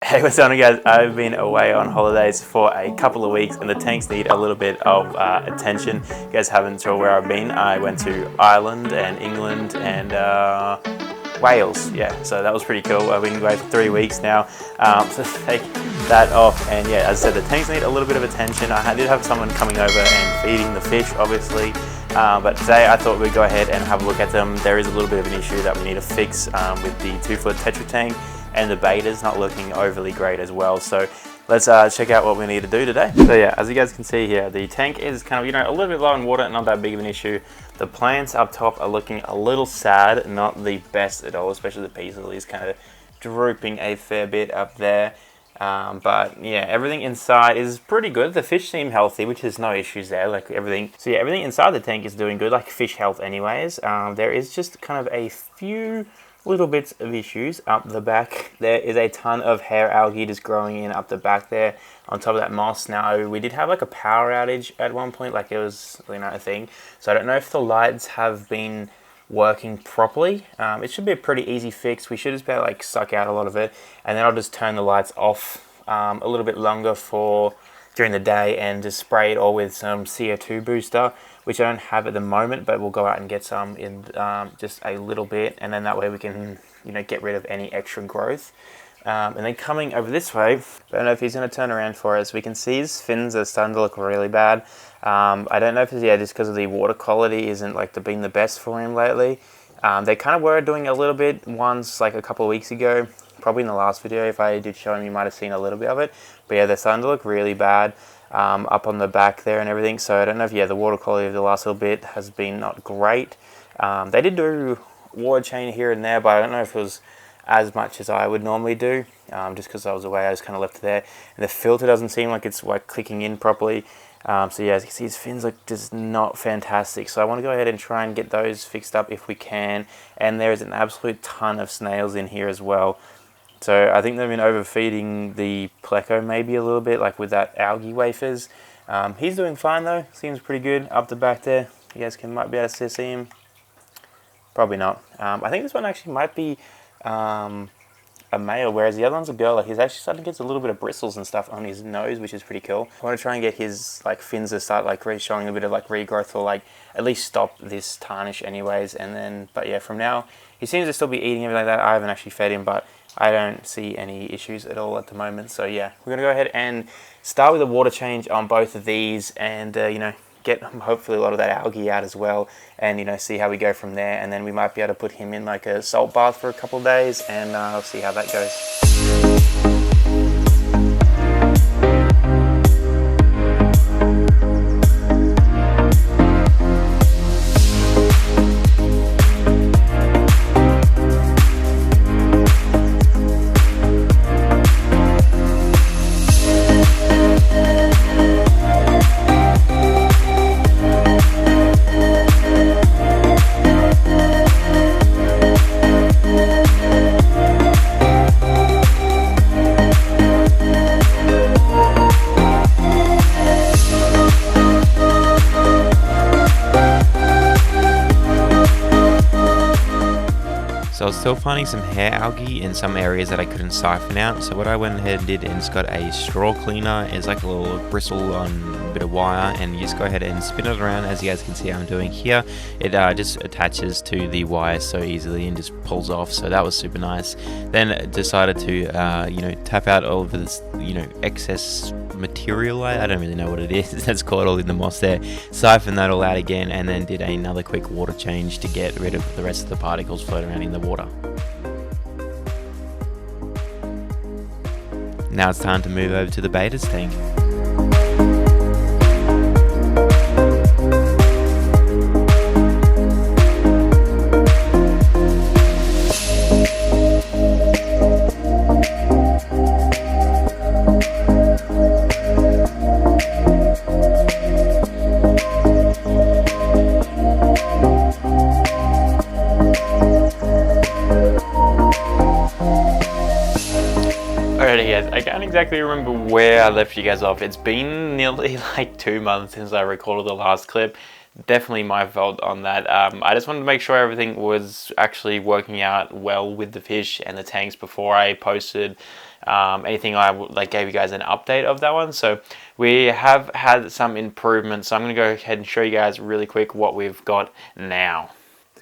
Hey, what's on, guys? I've been away on holidays for a couple of weeks and the tanks need a little bit of attention. You guys haven't sure where I've been. I went to Ireland and England and Wales, yeah, so that was pretty cool. I've been away for 3 weeks now, so take that off. And yeah, as I said, the tanks need a little bit of attention. I did have someone coming over and feeding the fish, obviously, but today I thought we'd go ahead and have a look at them. There is a little bit of an issue that we need to fix with the 2-foot Tetra tank, and the Betta's not looking overly great as well. So let's check out what we need to do today. So yeah, as you guys can see here, the tank is kind of, a little bit low in water, not that big of an issue. The plants up top are looking a little sad, not the best at all, especially the peace lilies kind of drooping a fair bit up there. But yeah, everything inside is pretty good. The fish seem healthy, which is no issues there, like everything. So yeah, everything inside the tank is doing good, like fish health anyways. There is just kind of a few little bits of issues up the back. There is a ton of hair algae just growing in up the back there on top of that moss. Now, we did have like a power outage at one point, like it was a thing. So I don't know if the lights have been working properly. It should be a pretty easy fix. We should just be able to like suck out a lot of it, and then I'll just turn the lights off a little bit longer for during the day and just spray it all with some CO2 booster, which I don't have at the moment, but we'll go out and get some in just a little bit, and then that way we can get rid of any extra growth. And then coming over this way, I don't know if he's going to turn around for us. We can see his fins are starting to look really bad. I don't know if it's just because of the water quality isn't been the best for him lately. They kind of were doing a little bit once, like a couple of weeks ago. Probably in the last video, if I did show him, you might have seen a little bit of it. But yeah, they're starting to look really bad up on the back there and everything. So I don't know if, the water quality of the last little bit has been not great. They did do water change here and there, but I don't know if it was as much as I would normally do. Just because I was away, I just kind of left it there. And the filter doesn't seem like it's clicking in properly. So yeah, as you can see, his fins look just not fantastic. So I want to go ahead and try and get those fixed up if we can. And there's an absolute ton of snails in here as well. So I think they've been overfeeding the pleco maybe a little bit, like with that algae wafers. He's doing fine though, seems pretty good up the back there. You guys might be able to see him. Probably not. I think this one actually might be a male, whereas the other one's a girl. Like, he's actually starting to get a little bit of bristles and stuff on his nose, which is pretty cool. I want to try and get his fins to start showing a bit of regrowth, or at least stop this tarnish anyways. And then, but yeah, from now he seems to still be eating everything like that. I haven't actually fed him, but I don't see any issues at all at the moment. So yeah, we're gonna go ahead and start with a water change on both of these, and get hopefully a lot of that algae out as well, and see how we go from there. And then we might be able to put him in a salt bath for a couple of days, and I'll see how that goes. So I was still finding some hair algae in some areas that I couldn't siphon out. So what I went ahead and did is got a straw cleaner. It's like a little bristle on a bit of wire, and you just go ahead and spin it around, as you guys can see I'm doing here. It just attaches to the wire so easily and just pulls off. So that was super nice. Then decided to tap out all of this excess material. I don't really know what it is. That's caught all in the moss there. Siphon that all out again, and then did another quick water change to get rid of the rest of the particles floating around in the water. Now it's time to move over to the Betta's tank. Alrighty guys, I can't exactly remember where I left you guys off. It's been nearly 2 months since I recorded the last clip. Definitely my fault on that. I just wanted to make sure everything was actually working out well with the fish and the tanks before I posted anything. I gave you guys an update of that one. So we have had some improvements. So I'm going to go ahead and show you guys really quick what we've got now.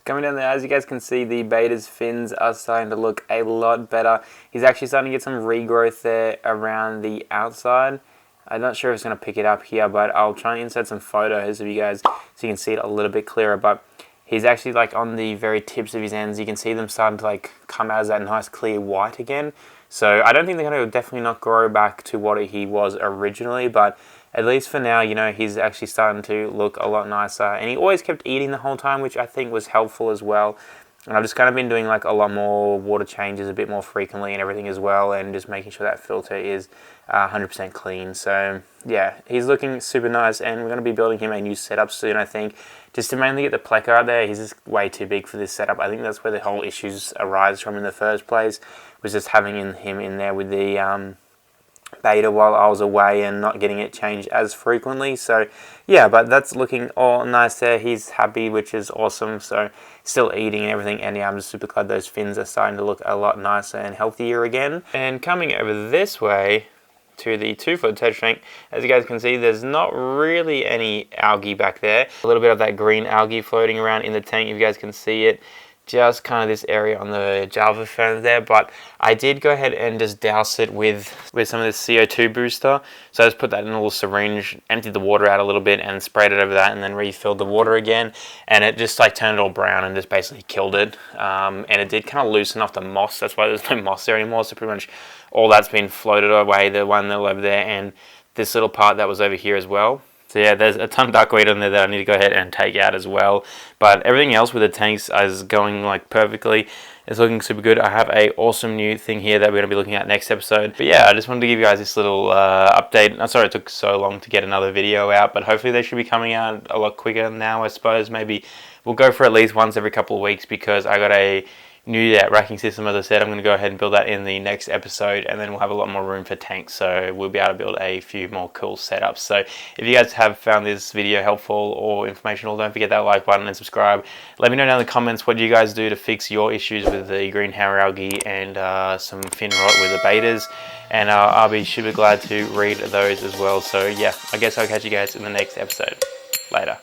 Coming down there, as you guys can see, the Betta's fins are starting to look a lot better. He's actually starting to get some regrowth there around the outside. I'm not sure if it's going to pick it up here, but I'll try and insert some photos of you guys so you can see it a little bit clearer. But he's actually like on the very tips of his ends. You can see them starting to like come out as that nice clear white again. So I don't think they're going to definitely not grow back to what he was originally, but at least for now, you know, he's actually starting to look a lot nicer. And he always kept eating the whole time, which I think was helpful as well. And I've just kind of been doing like a lot more water changes a bit more frequently and everything as well, and just making sure that filter is 100% clean. So yeah, he's looking super nice, and we're going to be building him a new setup soon, I think, just to mainly get the pleca out there. He's just way too big for this setup. I think that's where the whole issues arise from in the first place, was just having him in there with the Betta while I was away and not getting it changed as frequently. So yeah, but that's looking all nice there. He's happy, which is awesome. So still eating and everything, and yeah, I'm just super glad those fins are starting to look a lot nicer and healthier again. And coming over this way to the 2-foot tetra tank, as you guys can see, there's not really any algae back there. A little bit of that green algae floating around in the tank, if you guys can see it. Just kind of this area on the Java fan there, but I did go ahead and just douse it with some of this CO2 booster. So I just put that in a little syringe, emptied the water out a little bit and sprayed it over that, and then refilled the water again, and it just like turned it all brown and just basically killed it. And it did kind of loosen off the moss. That's why there's no moss there anymore. So pretty much all that's been floated away, the one that was over there and this little part that was over here as well. So yeah, there's a ton of duckweed on there that I need to go ahead and take out as well. But everything else with the tanks is going like perfectly. It's looking super good. I have a awesome new thing here that we're going to be looking at next episode. But yeah, I just wanted to give you guys this little update. I'm sorry it took so long to get another video out, but hopefully they should be coming out a lot quicker now, I suppose. Maybe we'll go for at least once every couple of weeks, because I got a new racking system. As I said, I'm going to go ahead and build that in the next episode, and then we'll have a lot more room for tanks, so we'll be able to build a few more cool setups. So if you guys have found this video helpful or informational, don't forget that like button and subscribe. Let me know down in the comments what you guys do to fix your issues with the green hair algae and some fin rot with the Bettas, and I'll be super glad to read those as well. So yeah, I guess I'll catch you guys in the next episode. Later.